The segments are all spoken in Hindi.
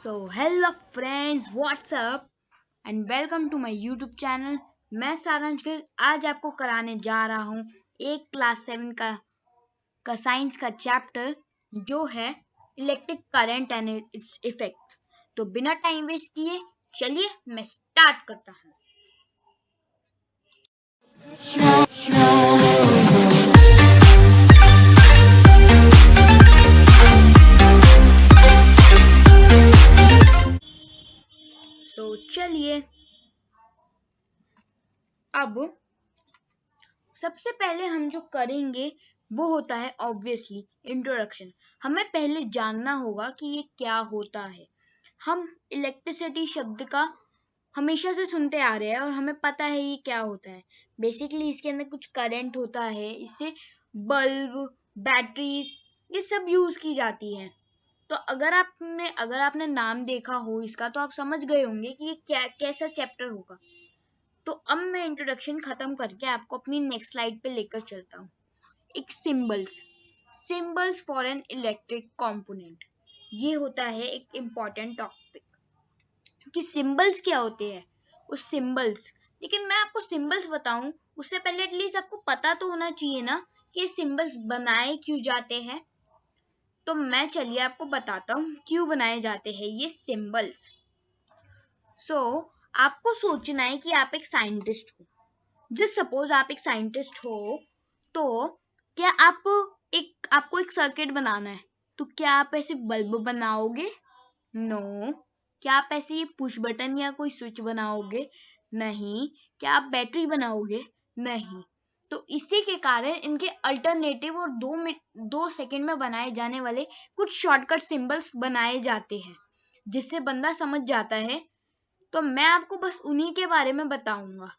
Hello friends, what's up and welcome to my YouTube channel. मैं सारांश गिल आज आपको कराने जा रहा हूँ एक क्लास 7 का साइंस का चैप्टर जो है electric current and its effect. तो बिना टाइम वेस्ट किए चलिए मैं स्टार्ट करता हूँ। चलिए अब सबसे पहले हम जो करेंगे वो होता है ऑब्वियसली इंट्रोडक्शन। हमें पहले जानना होगा कि ये क्या होता है। हम इलेक्ट्रिसिटी शब्द का हमेशा से सुनते आ रहे हैं और हमें पता है ये क्या होता है। बेसिकली इसके अंदर कुछ करंट होता है, इससे बल्ब, बैटरीज ये सब यूज की जाती है। तो अगर आपने नाम देखा हो इसका तो आप समझ गए होंगे कि ये क्या कैसा चैप्टर होगा। तो अब मैं इंट्रोडक्शन खत्म करके आपको अपनी नेक्स्ट स्लाइड पे लेकर चलता हूँ। एक symbols for an electric component, ये होता है एक इम्पॉर्टेंट टॉपिक कि सिंबल्स क्या होते हैं। उस सिंबल्स लेकिन मैं आपको सिंबल्स बताऊं उससे पहले एटलीस्ट आपको पता तो होना चाहिए ना कि ये सिंबल्स बनाए क्यों जाते हैं। तो मैं चलिए आपको बताता हूँ क्यों बनाए जाते हैं ये सिंबल्स। आपको सोचना है कि आप एक साइंटिस्ट हो। जस्ट सपोज आप एक साइंटिस्ट हो तो क्या आपको एक सर्किट बनाना है, तो क्या आप ऐसे बल्ब बनाओगे? नो। क्या आप ऐसे ये पुश बटन या कोई स्विच बनाओगे? नहीं। क्या आप बैटरी बनाओगे? नहीं। तो इसी के कारण इनके अल्टरनेटिव और 2 सेकंड में बनाए जाने वाले कुछ शॉर्टकट सिंबल्स बनाए जाते हैं जिससे बंदा समझ जाता है। तो मैं आपको बस उन्हीं के बारे में बताऊंगा।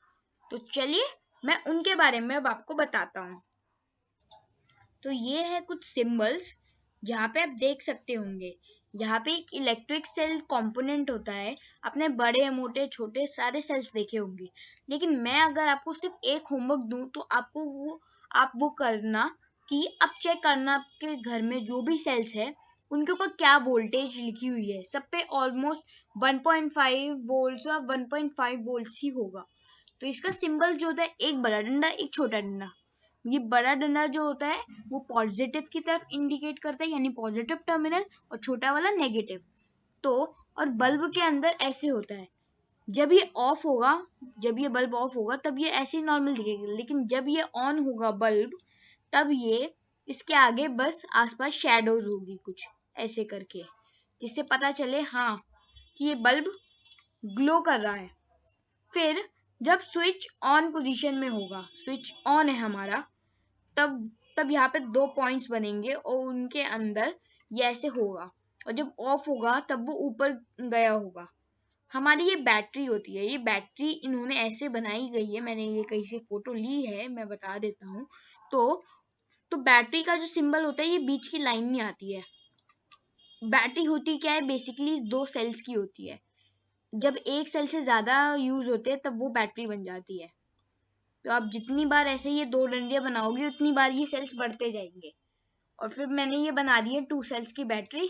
तो चलिए मैं उनके बारे में अब आपको बताता हूँ। तो ये है कुछ सिंबल्स। यहाँ पे आप देख सकते होंगे, यहाँ पे एक इलेक्ट्रिक सेल कंपोनेंट होता है। आपने बड़े मोटे छोटे सारे सेल्स देखे होंगे, लेकिन मैं अगर आपको सिर्फ एक होमवर्क दूं तो आप वो करना कि आप चेक करना आपके घर में जो भी सेल्स है उनके ऊपर क्या वोल्टेज लिखी हुई है। सब पे ऑलमोस्ट 1.5 वोल्ट्स या 1.5 वोल्ट्स ही होगा। तो इसका सिंबल जो होता है एक बड़ा डंडा एक छोटा डंडा। ये बड़ा डंडा जो होता है वो पॉजिटिव की तरफ इंडिकेट करता है, यानी पॉजिटिव टर्मिनल, और छोटा वाला नेगेटिव। तो और बल्ब के अंदर ऐसे होता है, जब ये ऑफ होगा, जब ये बल्ब ऑफ होगा तब ये ऐसे नॉर्मल दिखेगा, लेकिन जब ये ऑन होगा बल्ब तब ये इसके आगे बस आसपास शैडोज होगी कुछ ऐसे करके, जिससे पता चले हाँ कि ये बल्ब ग्लो कर रहा है। फिर जब स्विच ऑन पोजीशन में होगा, स्विच ऑन है हमारा, तब तब यहाँ पे 2 पॉइंट्स बनेंगे और उनके अंदर ये ऐसे होगा, और जब ऑफ होगा तब वो ऊपर गया होगा। हमारी ये बैटरी होती है। ये बैटरी इन्होंने ऐसे बनाई गई है, मैंने ये कहीं से फोटो ली है, मैं बता देता हूँ। तो बैटरी का जो सिंबल होता है ये बीच की लाइन में आती है। बैटरी होती क्या है, बेसिकली 2 सेल्स की होती है। जब एक सेल से ज्यादा यूज होते हैं तब वो बैटरी बन जाती है। तो आप जितनी बार ऐसे ये 2 डंडियां बनाओगे उतनी बार ये सेल्स बढ़ते जाएंगे, और फिर मैंने ये बना दी है 2 सेल्स की बैटरी।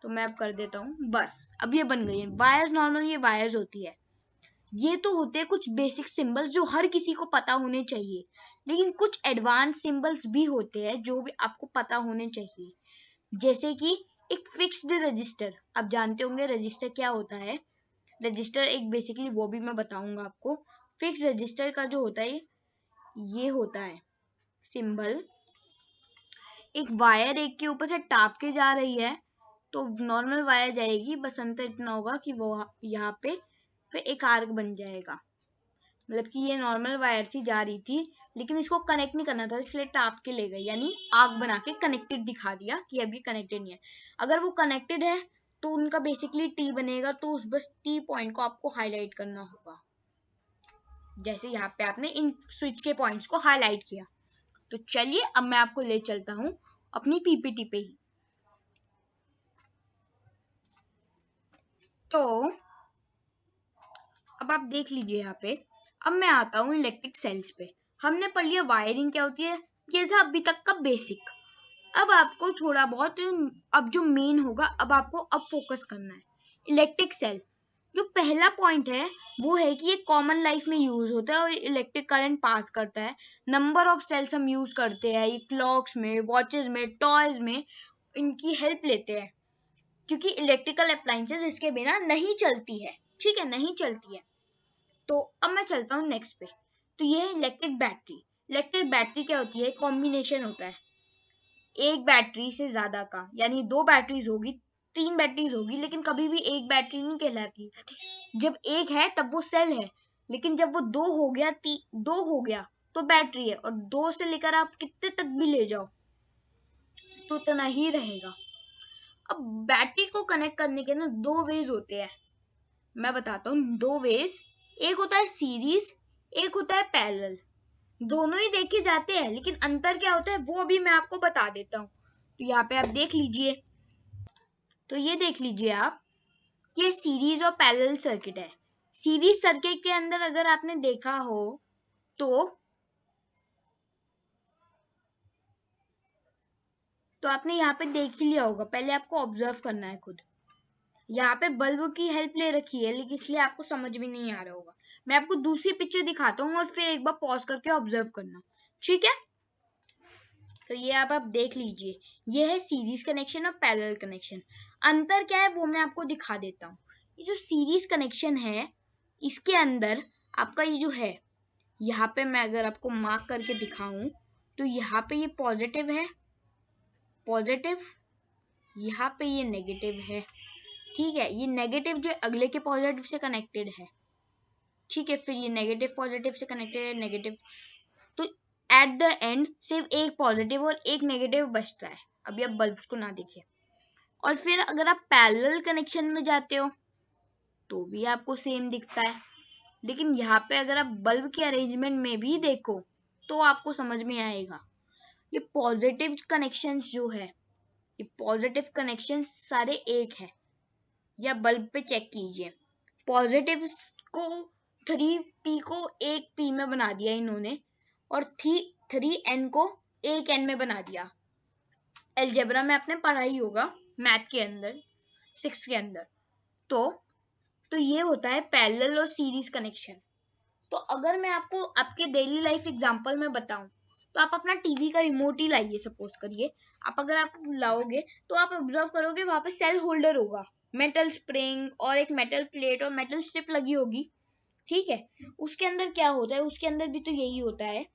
तो मैं अब कर देता हूँ, बस अब ये बन गई है वायर्स। नॉर्मल ये वायर्स होती है। ये तो होते हैं कुछ बेसिक सिंबल्स जो हर किसी को पता होने चाहिए, लेकिन कुछ एडवांस सिंबल्स भी होते हैं जो भी आपको पता होने चाहिए। जैसे कि एक फिक्स्ड रजिस्टर, आप जानते होंगे रजिस्टर क्या होता है। रजिस्टर एक बेसिकली वो भी मैं बताऊंगा आपको। फिक्स रजिस्टर का जो होता है ये होता है सिंबल। एक वायर एक के ऊपर से टाप के जा रही है तो नॉर्मल वायर जाएगी, बस अंतर इतना होगा कि वो यहाँ पे एक आर्क बन जाएगा। मतलब कि ये नॉर्मल वायर थी जा रही थी, लेकिन इसको कनेक्ट नहीं करना था इसलिए टाप के ले गई, यानी आर्क बना के कनेक्टेड दिखा दिया कि अभी कनेक्टेड नहीं है। अगर वो कनेक्टेड है तो उनका बेसिकली टी बनेगा, तो उस बस टी पॉइंट को आपको हाईलाइट करना होगा। जैसे यहाँ पे आपने इन स्विच के पॉइंट्स को हाईलाइट किया। तो चलिए अब मैं आपको ले चलता हूँ अपनी पीपीटी पे ही। तो अब आप देख लीजिए यहाँ पे। अब मैं आता हूँ इलेक्ट्रिक सेल्स पे। हमने पढ़ लिया वायरिंग क्या होती है, ये था अभी तक का बेसिक। अब आपको थोड़ा बहुत, अब जो मेन होगा, अब फोकस करना है। इलेक्ट्रिक सेल, जो पहला पॉइंट है वो है कि ये कॉमन लाइफ में यूज होता है और इलेक्ट्रिक करंट पास करता है। नंबर ऑफ सेल्स हम यूज करते हैं, ये क्लॉक्स में, वॉचेस में, टॉयज में इनकी हेल्प लेते हैं, क्योंकि इलेक्ट्रिकल अप्लायंसेस इसके बिना नहीं चलती है। ठीक है, नहीं चलती है। तो अब मैं चलता हूँ नेक्स्ट पे। तो ये है इलेक्ट्रिक बैटरी। इलेक्ट्रिक बैटरी क्या होती है? कॉम्बिनेशन होता है एक बैटरी से ज्यादा का, यानी 2 बैटरीज होगी, 3 बैटरीज होगी, लेकिन कभी भी एक बैटरी नहीं कहलाती। जब एक है तब वो सेल है, लेकिन जब वो 2 हो गया, 2 हो गया तो बैटरी है। और 2 से लेकर आप कितने तक भी ले जाओ तो उतना ही रहेगा। अब बैटरी को कनेक्ट करने के ना 2 वेज होते हैं, मैं बताता हूँ 2 वेज। एक होता है सीरीज, एक होता है पैरेलल। दोनों ही देखे जाते हैं, लेकिन अंतर क्या होता है वो अभी मैं आपको बता देता हूँ। तो यहाँ पे आप देख लीजिए, तो ये देख लीजिए आप कि सीरीज और पैरेलल सर्किट है। सीरीज सर्किट के अंदर अगर आपने देखा हो तो आपने यहाँ पे देख ही लिया होगा, पहले आपको ऑब्जर्व करना है खुद। यहाँ पे बल्ब की हेल्प ले रखी है, लेकिन इसलिए आपको समझ भी नहीं आ रहा होगा। मैं आपको दूसरी पिक्चर दिखाता हूँ और फिर एक बार पॉज करके ऑब्जर्व करना, ठीक है? तो ये आप देख लीजिए, ये है सीरीज कनेक्शन और पैरेलल कनेक्शन। अंतर क्या है वो मैं आपको दिखा देता हूँ। ये जो सीरीज कनेक्शन है, इसके अंदर आपका ये जो है, यहाँ पे मैं अगर आपको मार्क करके दिखाऊं तो यहाँ पे ये पॉजिटिव है, पॉजिटिव, यहाँ पे ये नेगेटिव है। ठीक है, ये नेगेटिव जो अगले के पॉजिटिव से कनेक्टेड है। ठीक है, फिर ये नेगेटिव पॉजिटिव से कनेक्टेड है, नेगेटिव। तो एट द एंड सिर्फ एक पॉजिटिव और एक नेगेटिव बचता है। अभी आप बल्ब को ना देखिए। और फिर अगर आप पैरेलल कनेक्शन में जाते हो तो भी आपको सेम दिखता है, लेकिन यहाँ पे अगर आप बल्ब के अरेंजमेंट में भी देखो तो आपको समझ में आएगा। ये पॉजिटिव कनेक्शंस जो है, ये पॉजिटिव कनेक्शंस सारे एक है। या बल्ब पे चेक कीजिए, पॉजिटिव को 3p को 1p में बना दिया इन्होंने, और 3n को 1n में बना दिया। अलजेब्रा में आपने पढ़ा ही होगा, मैथ के अंदर 6 के अंदर। तो ये होता है पैरेलल और सीरीज कनेक्शन। तो अगर मैं आपको आपके डेली लाइफ एग्जांपल में बताऊं तो आप अपना टीवी का रिमोट ही लाइए। सपोज करिए अगर आप लाओगे तो आप ऑब्जर्व करोगे वहां पे सेल होल्डर होगा, मेटल स्प्रिंग और एक मेटल प्लेट और मेटल स्ट्रिप लगी होगी। ठीक है, उसके अंदर क्या होता है? उसके अंदर भी तो यही होता है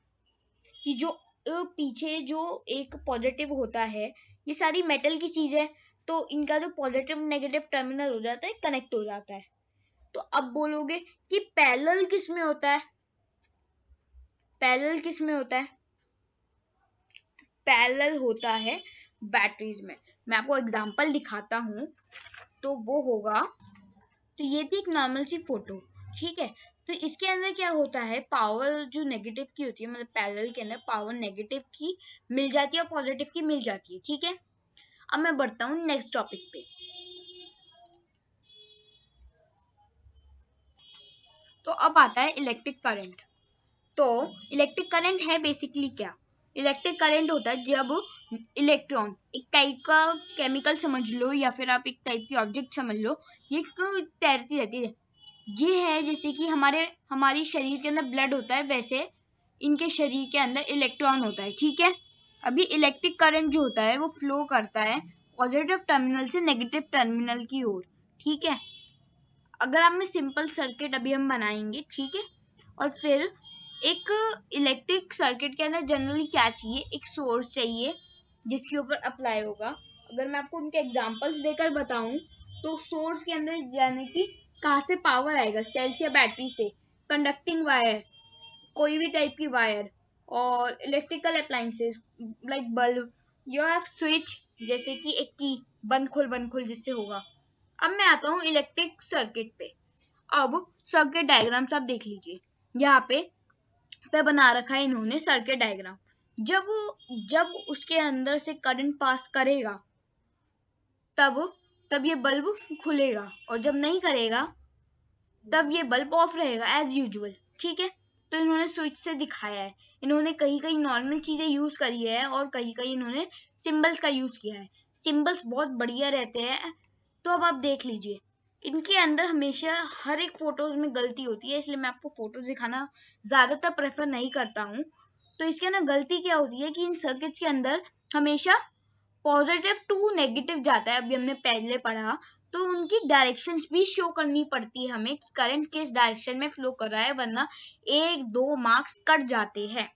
कि जो पीछे जो एक पॉजिटिव होता है, ये सारी मेटल की चीज है, तो इनका जो पॉजिटिव नेगेटिव टर्मिनल हो जाता है, कनेक्ट हो जाता है। तो अब बोलोगे कि पैरेलल किस में होता है? पैरेलल किस में होता है? पैरेलल होता है बैटरीज में। मैं आपको एग्जांपल दिखाता हूं तो वो होगा, तो ये थी एक नॉर्मल सी फोटो। ठीक है, तो इसके अंदर क्या होता है, पावर जो नेगेटिव की होती है, मतलब पैरेलल के अंदर पावर नेगेटिव की मिल जाती है और पॉजिटिव की मिल जाती है। ठीक है, अब मैं बढ़ता हूँ नेक्स्ट टॉपिक पे। तो अब आता है इलेक्ट्रिक करंट। तो इलेक्ट्रिक करंट है बेसिकली क्या? इलेक्ट्रिक करंट होता है जब इलेक्ट्रॉन, एक टाइप का केमिकल समझ लो या फिर आप एक टाइप की ऑब्जेक्ट समझ लो, ये तैरती रहती है। ये है जैसे कि हमारी शरीर के अंदर ब्लड होता है, वैसे इनके शरीर के अंदर इलेक्ट्रॉन होता है। ठीक है, अभी इलेक्ट्रिक करंट जो होता है वो फ्लो करता है पॉजिटिव टर्मिनल से नेगेटिव टर्मिनल की ओर। ठीक है, अगर आप में सिंपल सर्किट अभी हम बनाएंगे। ठीक है, और फिर एक इलेक्ट्रिक सर्किट के अंदर जनरली क्या चाहिए? एक सोर्स चाहिए जिसके ऊपर अप्लाई होगा। अगर मैं आपको उनके एग्जांपल्स देकर बताऊं तो सोर्स के अंदर जाने की कहाँ से पावर आएगा? सेल्स या बैटरी से, कंडक्टिंग वायर, कोई भी टाइप की वायर, और electrical appliances like bulb, you have switch जैसे कि एक की बंद खोल जिससे होगा। अब मैं आता हूँ इलेक्ट्रिक सर्किट पे। अब सर्किट डायग्राम्स आप देख लीजिए, यहाँ पे बना रखा है इन्होंने सर्किट डायग्राम। जब उसके अंदर से करंट पास करेगा तब ये बल्ब खुलेगा, और जब नहीं करेगा तब ये बल्ब ऑफ रहेगा एज यूजुअल। ठीक है, तो इन्होंने स्विच से दिखाया है। इन्होंने कहीं कहीं नॉर्मल चीजें यूज करी है और कहीं कहीं इन्होंने सिंबल्स का यूज किया है। सिंबल्स बहुत बढ़िया रहते हैं। तो अब आप देख लीजिए, इनके अंदर हमेशा हर एक फोटोज में गलती होती है, इसलिए मैं आपको फोटोज दिखाना ज्यादातर प्रेफर नहीं करता हूँ। तो इसके अंदर गलती क्या होती है कि इन सर्किट्स के अंदर हमेशा पॉजिटिव टू नेगेटिव जाता है। अभी हमने पहले पढ़ा, तो उनकी डायरेक्शंस भी शो करनी पड़ती है हमें कि करंट किस डायरेक्शन में फ्लो कर रहा है, वरना 1-2 मार्क्स कट जाते हैं।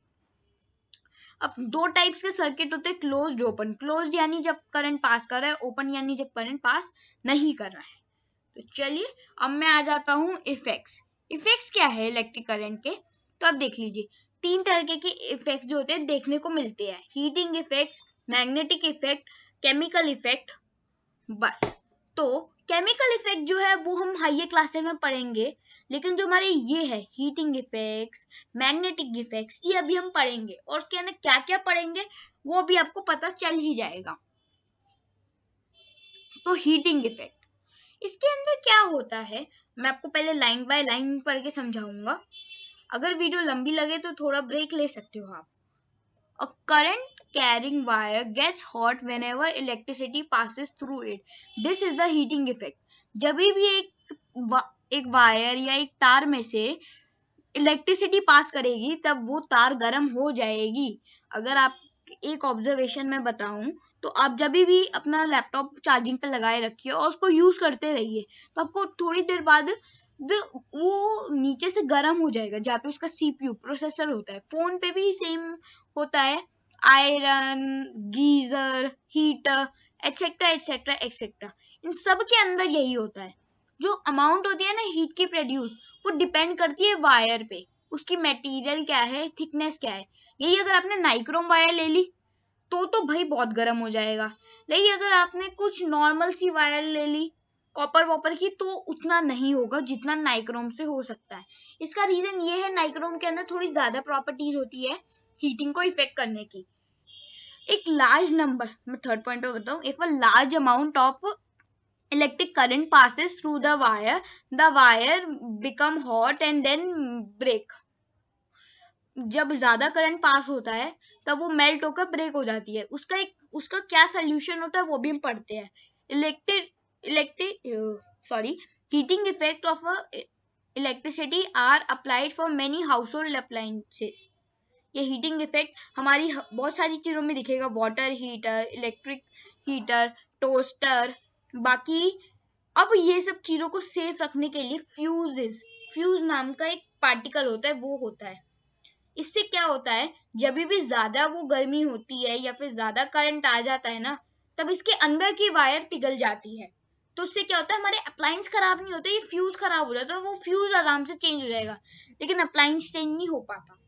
अब दो टाइप्स के सर्किट होते हैं, क्लोज्ड ओपन। क्लोज्ड यानी जब करंट पास कर रहा है, ओपन यानी जब करंट पास नहीं कर रहा है। तो चलिए अब मैं आ जाता हूँ इफेक्ट्स। इफेक्ट्स क्या है इलेक्ट्रिक करंट के, तो आप देख लीजिए 3 तरह के इफेक्ट्स जो होते हैं देखने को मिलते हैं, heating effects, magnetic effect, chemical effect. बस, तो केमिकल इफेक्ट जो है वो हम हायर क्लासेस में पढ़ेंगे, लेकिन जो हमारे ये है हीटिंग इफेक्ट्स, मैग्नेटिक इफेक्ट्स, ये अभी हम पढ़ेंगे और उसके अंदर क्या क्या पढ़ेंगे वो भी आपको पता चल ही जाएगा। तो हीटिंग इफेक्ट, इसके अंदर क्या होता है मैं आपको पहले लाइन बाय लाइन पढ़ के समझाऊंगा। अगर वीडियो लंबी लगे तो थोड़ा ब्रेक ले सकते हो आप। A current carrying wire gets hot whenever electricity passes through it. This is the heating effect. जब भी एक वायर या एक तार में से इलेक्ट्रिसिटी पास करेगी तब वो तार गर्म हो जाएगी। अगर आप एक ऑब्जर्वेशन में बताऊं तो आप जब भी अपना लैपटॉप चार्जिंग पे लगाए रखिए और उसको यूज करते रहिए, तो आपको थोड़ी देर बाद वो नीचे से गर्म हो जाएगा, जहाँ पे उसका सीपीयू प्रोसेसर होता है। फोन पे भी सेम होता है, iron, geyser, heater, etcetera etcetera etcetera, इन सब के अंदर यही होता है। जो अमाउंट होती है ना हीट की प्रोड्यूस, वो डिपेंड करती है वायर पे, उसकी मटेरियल क्या है, थिकनेस क्या है। यही अगर आपने नाइक्रोम वायर ले ली तो भाई बहुत गर्म हो जाएगा, लेकिन अगर आपने कुछ नॉर्मल सी वायर ले ली कॉपर वॉपर की तो उतना नहीं होगा जितना नाइक्रोम से हो सकता है। इसका रीजन ये है, नाइक्रोम के अंदर थोड़ी ज्यादा प्रॉपर्टीज होती है हीटिंग को इफेक्ट करने की। एक लार्ज नंबर, मैं थर्ड पॉइंट पे बताऊं, if a large amount of electric current passes through the wire become hot and then break. जब ज्यादा करंट पास होता है तब वो मेल्ट होकर ब्रेक हो जाती है। उसका क्या सोल्यूशन होता है वो भी हम पढ़ते हैं। Heating effect of electricity are applied for many household appliances. ये हीटिंग इफेक्ट हमारी बहुत सारी चीजों में दिखेगा, water heater, electric heater, toaster. बाकी अब ये सब चीजों को सेफ रखने के लिए फ्यूज नाम का एक पार्टिकल होता है, वो होता है। इससे क्या होता है, जब भी ज्यादा वो गर्मी होती है या फिर ज्यादा करंट आ जाता है ना, तब इसके अंदर की वायर पिघल जाती है। तो उससे क्या होता है, हमारे अप्लायंस खराब नहीं होते, ये फ्यूज खराब हो जाता है। वो फ्यूज आराम से चेंज हो जाएगा, लेकिन अप्लायंस चेंज नहीं हो पाता।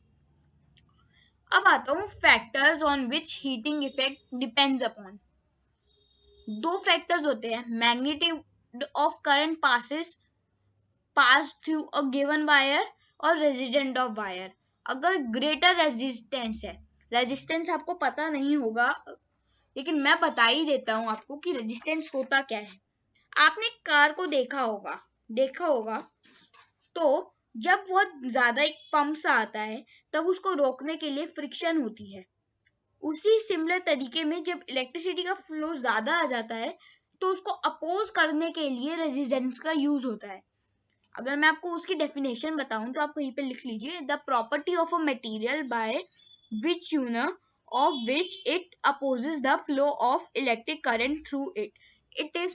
अब आता हूँ factors on which heating effect depends upon. दो फैक्टर्स होते हैं, magnitude of current pass through a given wire और रेजिस्टेंस ऑफ वायर। अगर ग्रेटर रेजिस्टेंस है, रेजिस्टेंस आपको पता नहीं होगा लेकिन मैं बता ही देता हूँ आपको कि रेजिस्टेंस होता क्या है। आपने कार को देखा होगा तो जब बहुत ज्यादा एक पंप सा आता है तब उसको रोकने के लिए फ्रिक्शन होती है। उसी सिमिलर तरीके में जब इलेक्ट्रिसिटी का फ्लो ज्यादा आ जाता है तो उसको अपोज करने के लिए रेजिस्टेंस का यूज होता है। अगर मैं आपको उसकी डेफिनेशन बताऊं तो आप कहीं पे लिख लीजिए, the property of a material by which of which it opposes the flow of electric current through it. It is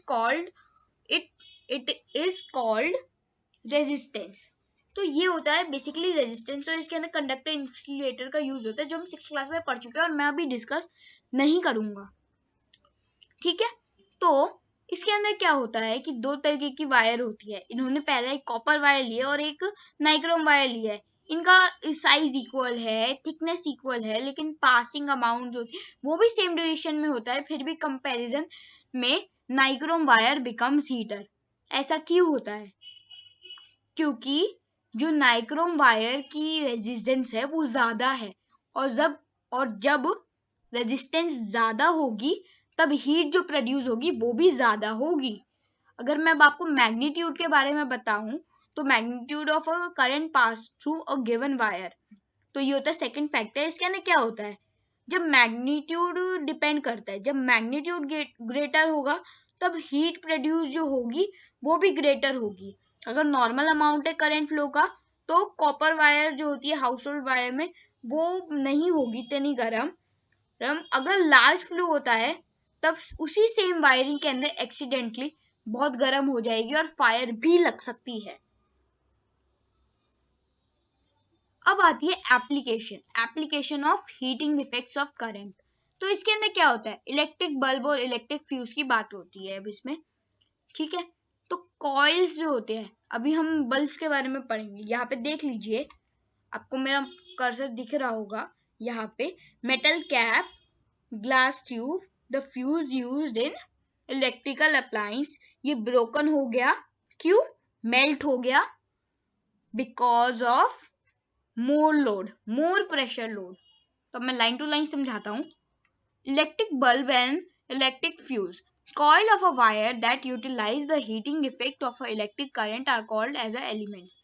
called resistance. तो ये होता है बेसिकली रेजिस्टेंस, और इसके अंदर कंडक्टर इंसुलेटर का यूज होता है, जो हम 6th क्लास में पढ़ चुके हैं और मैं अभी डिस्कस नहीं करूंगा। ठीक है, तो इसके अंदर क्या होता है कि दो तरीके की वायर होती है। इन्होंने पहले एक कॉपर वायर लिया और एक नाइक्रोम वायर लिया है। इनका साइज इक्वल है, थिकनेस इक्वल है, लेकिन पासिंग अमाउंट जो वो भी सेम ड्यूरेशन में होता है। फिर भी कंपैरिजन में नाइक्रोम वायर बिकम्स हीटर। ऐसा क्यों होता है? क्योंकि जो नाइक्रोम वायर की रेजिस्टेंस है वो ज्यादा है, और जब रेजिस्टेंस ज्यादा होगी तब हीट जो प्रोड्यूस होगी वो भी ज्यादा होगी। अगर मैं अब आपको मैग्नीट्यूड के बारे में बताऊं तो magnitude of a current pass through a given wire, तो ये होता है सेकंड फैक्टर। इसके अंदर क्या होता है, जब मैग्नीट्यूड डिपेंड करता है, जब मैग्नीट्यूड ग्रेटर होगा तब हीट प्रोड्यूस जो होगी वो भी ग्रेटर होगी। अगर नॉर्मल अमाउंट है करंट फ्लो का तो कॉपर वायर जो होती है हाउस होल्ड वायर में वो नहीं होगी इतनी गर्म। अगर लार्ज फ्लो होता है तब उसी सेम वायरिंग के अंदर एक्सीडेंटली बहुत गर्म हो जाएगी और फायर भी लग सकती है। अब आती है application of heating effects of current. तो इसके अंदर क्या होता है, इलेक्ट्रिक बल्ब और इलेक्ट्रिक फ्यूज की बात होती है अब इसमें, ठीक है। तो कॉइल्स जो होते हैं, अभी हम बल्ब के बारे में पढ़ेंगे। यहाँ पे देख लीजिए, आपको मेरा कर्सर दिख रहा होगा, यहाँ पे metal cap, glass tube, the fuse used in electrical appliance, ये ब्रोकन हो गया, क्यों, मेल्ट हो गया, because of more load, more pressure load. तो मैं लाइन टू लाइन समझाता हूँ। Electric bulb and electric fuse, coil of a wire that utilize the heating effect of a electric current are called as a elements.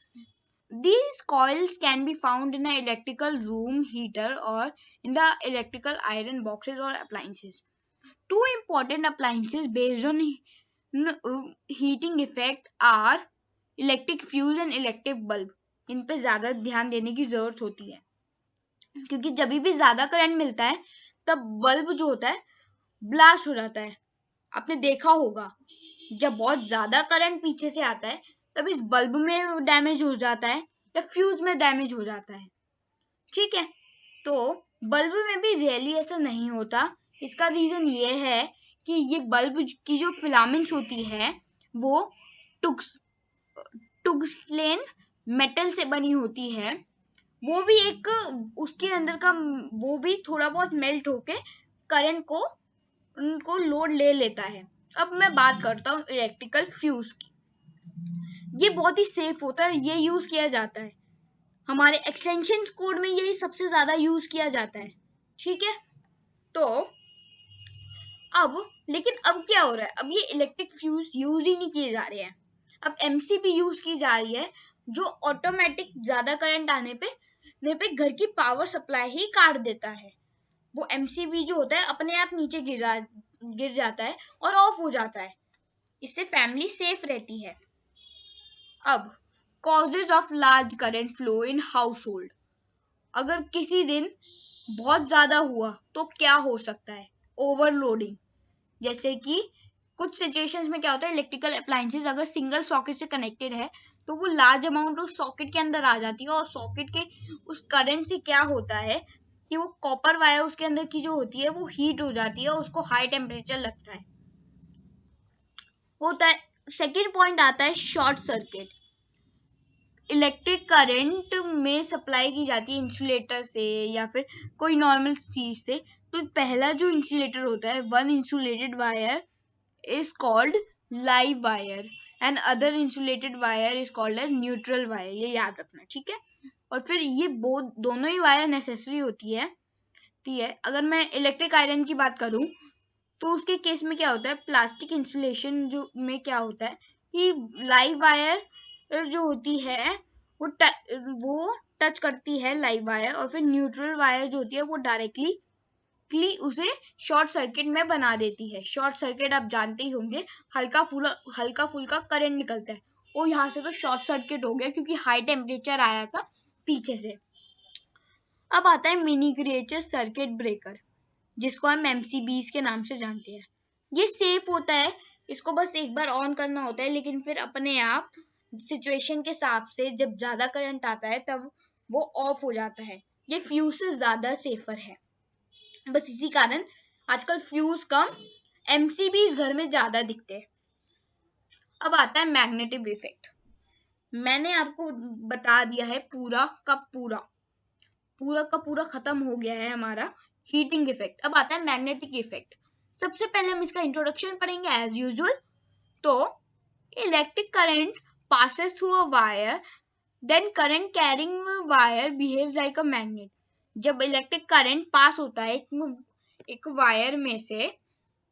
These coils can be found in an electrical room heater or in the electrical iron boxes or appliances. Two important appliances based on heating effect are electric fuse and electric bulb. इन पे ज्यादा ध्यान देने की जरूरत होती है, क्योंकि जब भी ज्यादा करंट मिलता है तब बल्ब जो होता है ब्लास्ट हो जाता है। आपने देखा होगा, जब बहुत ज्यादा करंट पीछे से आता है तब इस बल्ब में डैमेज हो जाता है या फ्यूज में डैमेज हो जाता है, ठीक है। तो बल्ब में भी रियली ऐसा नहीं होता। इसका रीजन ये है कि ये बल्ब की जो फिलामेंट्स होती है वो टुगस्लेन मेटल से बनी होती है, वो भी एक उसके अंदर का वो भी थोड़ा बहुत मेल्ट होके करंट को उनको लोड ले लेता है। अब मैं बात करता हूँ इलेक्ट्रिकल फ्यूज की। ये बहुत ही सेफ होता है, ये यूज किया जाता है हमारे एक्सटेंशन कोड में, यही सबसे ज्यादा यूज किया जाता है, ठीक है। तो लेकिन अब क्या हो रहा है, अब ये इलेक्ट्रिक फ्यूज यूज ही नहीं किए जा रहे हैं, अब एमसीबी यूज की जा रही है, जो ऑटोमेटिक ज्यादा करंट आने पे घर की पावर सप्लाई ही काट देता है। वो एमसीबी जो होता है अपने आप नीचे गिर जाता है और ऑफ हो जाता है, इससे फैमिली सेफ रहती है। अब causes of large current flow in house hold, अगर किसी दिन बहुत ज्यादा हुआ तो क्या हो सकता है, ओवरलोडिंग। जैसे कि कुछ सिचुएशंस में क्या होता है, इलेक्ट्रिकल अप्लायंसेस अगर सिंगल सॉकेट से कनेक्टेड है तो वो लार्ज अमाउंट उस सॉकेट के अंदर आ जाती है, और सॉकेट के उस करंट से क्या होता है कि वो कॉपर वायर उसके अंदर की जो होती है वो हीट हो जाती है और उसको हाई टेम्परेचर लगता है, होता है। सेकेंड पॉइंट आता है शॉर्ट सर्किट। इलेक्ट्रिक करंट में सप्लाई की जाती है इंसुलेटर से या फिर कोई नॉर्मल चीज से, तो पहला जो इंसुलेटर होता है, one insulated wire is called live wire and other insulated wire is called as neutral wire, ये याद रखना, ठीक है। और फिर ये दोनों ही वायर नेसेसरी होती है, ठीक है। अगर मैं इलेक्ट्रिक आयरन की बात करूं तो उसके केस में क्या होता है, प्लास्टिक इंसुलेशन जो में क्या होता है कि लाइव वायर जो होती है वो टच करती है लाइव वायर, और फिर न्यूट्रल वायर जो होती है वो डायरेक्टली उसे शॉर्ट सर्किट में बना देती है। शॉर्ट सर्किट आप जानते ही होंगे, हल्का फुल्का करंट निकलता है, वो यहाँ से तो शॉर्ट सर्किट हो गया क्योंकि हाई टेम्परेचर आया था पीछे से। अब आता है मिनीएचर सर्किट ब्रेकर, जिसको हम एमसीबीज के नाम से जानते हैं। ये सेफ होता है, इसको बस एक बार ऑन करना होता है, लेकिन फिर अपने आप सिचुएशन के हिसाब से जब ज्यादा करंट आता है तब वो ऑफ हो जाता है। ये फ्यूज से ज्यादा सेफर है, बस इसी कारण आजकल फ्यूज कम, एमसीबीज घर में ज्यादा दिखते हैं। अब आता है मैग्नेटिक इफेक्ट। मैंने आपको बता दिया है पूरा का पूरा खत्म हो गया है हमारा हीटिंग इफेक्ट। अब आता है मैग्नेटिक इफेक्ट। सबसे पहले हम इसका इंट्रोडक्शन पढ़ेंगे एज यूजुअल। तो electric current passes through a wire, then current carrying wire behaves like a magnet. जब इलेक्ट्रिक करंट पास होता है एक वायर में से,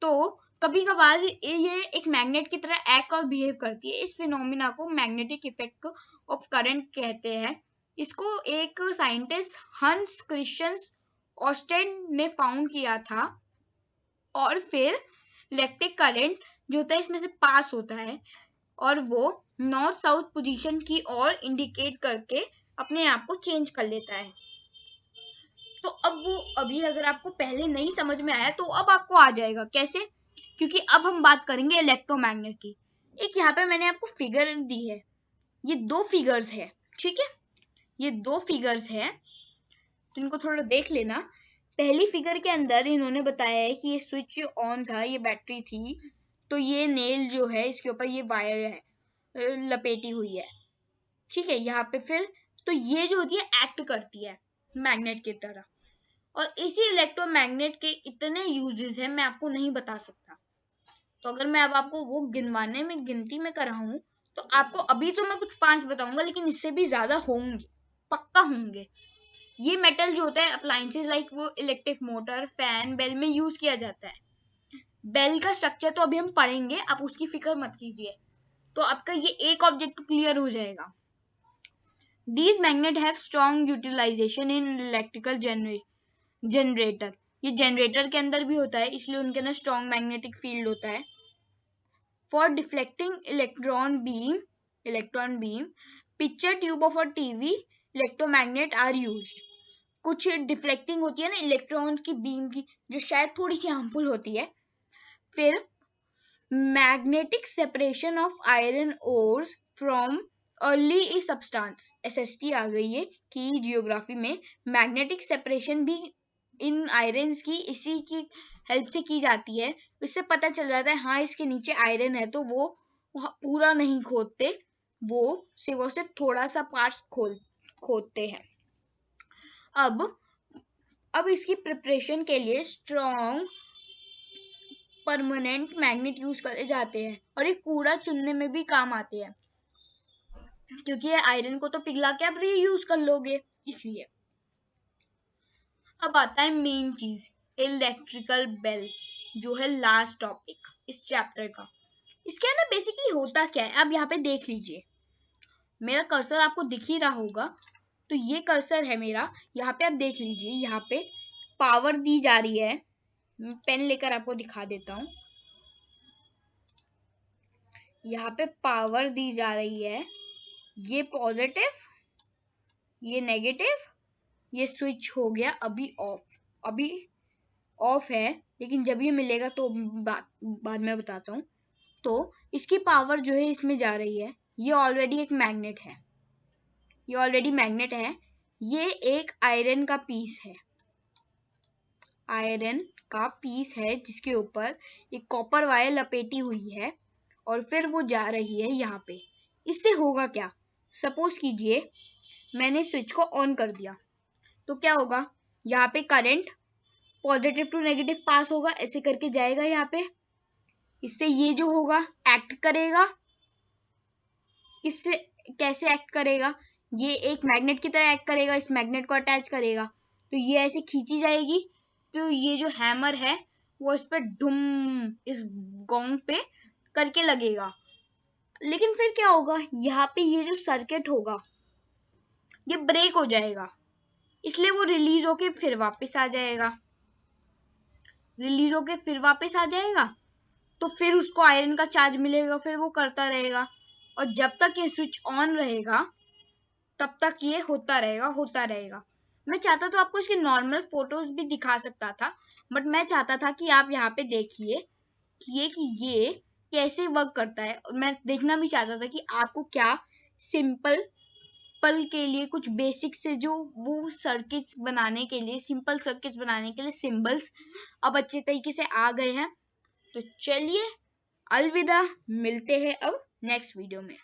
तो कभी कभार ये एक मैग्नेट की तरह एक्ट और बिहेव करती है। इस फिनोमिना को मैग्नेटिक इफेक्ट ऑफ करंट कहते हैं। इसको एक साइंटिस्ट हंस क्रिश्चियन ऑस्टेड ने फाउंड किया था और फिर इलेक्ट्रिक करंट जो होता है इसमें से पास होता है और वो नॉर्थ साउथ पोजीशन की ओर इंडिकेट करके अपने आप को चेंज कर लेता है। तो अब वो अभी अगर आपको पहले नहीं समझ में आया तो अब आपको आ जाएगा। कैसे? क्योंकि अब हम बात करेंगे इलेक्ट्रोमैग्नेट की। एक यहाँ पे मैंने आपको फिगर दी है, ये दो फिगर्स है, ठीक है, ये दो फिगर्स है, तो इनको थोड़ा देख लेना। पहली फिगर के अंदर इन्होंने बताया है कि ये स्विच ऑन था, ये बैटरी थी, तो ये नेल जो है इसके ऊपर ये वायर है लपेटी हुई है, ठीक है। यहाँ पे फिर तो ये जो होती है एक्ट करती है मैग्नेट की तरह। और इसी इलेक्ट्रोमैग्नेट के इतने यूजेस हैं मैं आपको नहीं बता सकता। तो अगर मैं अब आपको वो गिनवाने में गिनती में कराऊं तो आपको अभी तो मैं कुछ 5 बताऊंगा, लेकिन इससे भी ज्यादा होंगे, पक्का होंगे। ये मेटल जो होता है अप्लायंसेस लाइक वो इलेक्ट्रिक मोटर, फैन, बेल में यूज किया जाता है। बेल का स्ट्रक्चर तो अभी हम पढ़ेंगे, आप उसकी फिक्र मत कीजिए। तो आपका ये एक ऑब्जेक्ट क्लियर हो जाएगा। These magnets have strong utilization in electrical generator. ये जनरेटर के अंदर भी होता है, इसलिए उनके अंदर स्ट्रॉन्ग मैग्नेटिक फील्ड होता है। For deflecting electron beam picture tube of a TV electromagnet are used. कुछ डिफ्लेक्टिंग होती है ना इलेक्ट्रॉन्स की बीम की, जो शायद थोड़ी सी हार्मफुल होती है। फिर magnetic separation of iron ores from early substance, SST आ गई है कि जियोग्राफी में मैग्नेटिक सेपरेशन भी इन आयरन्स की इसी की हेल्प से की जाती है। इससे पता चल जाता है हाँ इसके नीचे आयरन है, तो वो पूरा नहीं खोदते, वो सिर्फ थोड़ा सा पार्ट्स खोदते हैं। अब इसकी प्रिपरेशन के लिए स्ट्रॉन्ग परमानेंट मैग्नेट यूज करे जाते हैं और ये कूड़ा चुनने में भी काम आते हैं, क्योंकि ये आयरन को तो पिघला के आप रीयूज कर लोगे, इसलिए। अब आता है मेन चीज, इलेक्ट्रिकल बेल, जो है लास्ट टॉपिक इस चैप्टर का। इसके अंदर बेसिकली होता क्या है आप यहाँ पे देख लीजिए। मेरा कर्सर आपको दिख ही रहा होगा, तो ये कर्सर है मेरा, यहाँ पे आप देख लीजिए। यहाँ पे पावर दी जा रही है, पेन लेकर आपको दिखा देता हूँ। यहाँ पे पावर दी जा रही है, ये पॉजिटिव, ये नेगेटिव, ये स्विच हो गया अभी ऑफ है, लेकिन जब ये मिलेगा तो बाद में बताता हूँ। तो इसकी पावर जो है इसमें जा रही है, ये ऑलरेडी एक मैग्नेट है, ये ऑलरेडी मैग्नेट है। ये एक आयरन का पीस है, आयरन का पीस है जिसके ऊपर एक कॉपर वायर लपेटी हुई है और फिर वो जा रही है यहाँ पे। इससे होगा क्या, सपोज कीजिए मैंने स्विच को ऑन कर दिया, तो क्या होगा, यहाँ पे करंट पॉजिटिव टू नेगेटिव पास होगा, ऐसे करके जाएगा यहाँ पे। इससे ये जो होगा एक्ट करेगा, किससे कैसे एक्ट करेगा, ये एक मैग्नेट की तरह एक्ट करेगा, इस मैग्नेट को अटैच करेगा, तो ये ऐसे खींची जाएगी, तो ये जो हैमर है वो इस पर धुम इस गोंग पे करके लगेगा। लेकिन फिर क्या होगा, यहाँ पे ये जो सर्किट होगा ये ब्रेक हो जाएगा, इसलिए वो रिलीज होके फिर वापस आ जाएगा, तो फिर उसको आयरन का चार्ज मिलेगा, फिर वो करता रहेगा। और जब तक ये स्विच ऑन रहेगा तब तक ये होता रहेगा। मैं चाहता तो आपको इसके नॉर्मल फोटोज भी दिखा सकता था, बट मैं चाहता था कि आप यहाँ पे देखिए कि ये कैसे वर्क करता है। और मैं देखना भी चाहता था कि आपको क्या सिंपल पल के लिए कुछ बेसिक से जो वो सर्किट्स बनाने के लिए, सिंपल सर्किट्स बनाने के लिए सिंबल्स अब अच्छे तरीके से आ गए हैं। तो चलिए अलविदा, मिलते हैं अब नेक्स्ट वीडियो में।